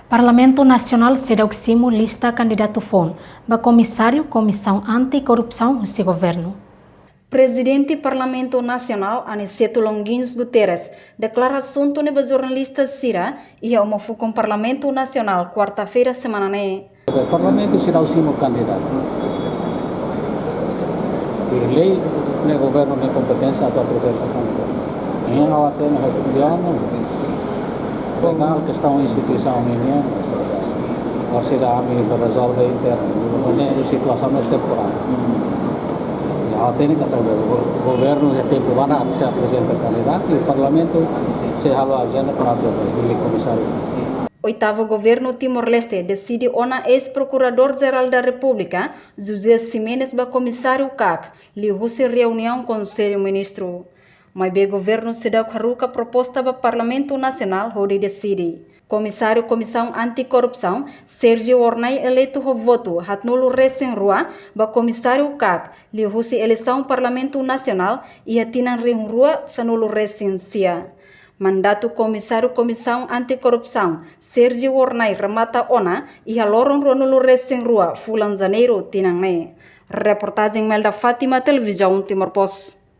Parlamento Nacional sedauksimo lista candidato FON, Comissário Comissão Anticorrupção do Governo. Presidente do Parlamento Nacional, Aniceto Longuinhos Guterres, declara assunto para jornalista Sira e ao com o Parlamento Nacional quarta-feira semana. O Parlamento será o último candidato. Por lei, o governo tem competência para apresentar candidato. Em até na reunião, legal questão instituição minha, a cidade resolve interno, a situação é temporária. Até o governo já tem para se apresentar candidato e o Parlamento se halwa agenda para o comissário. Oitavo governo Timor-Leste decide ona ex-procurador-geral da República, José Ximenes, comissário CAC, lhe houve reunião com o Conselho Ministro. Mas o governo se deu a proposta para o Parlamento Nacional, onde decide. Comissário Comissão Anticorrupção, Sérgio Ornai, eleito o voto, hatnulo recém-rua, para comissário CAC, lhe houve eleição Parlamento Nacional e atinan rua sanulo recém-cia. Mandato comissário Comissão Anticorrupção, Sérgio Ornai, remata ona e aloron ronulo recém-rua, fulan janeiro, tinang. Reportagem Melda Fátima, Televisão Timor-Post.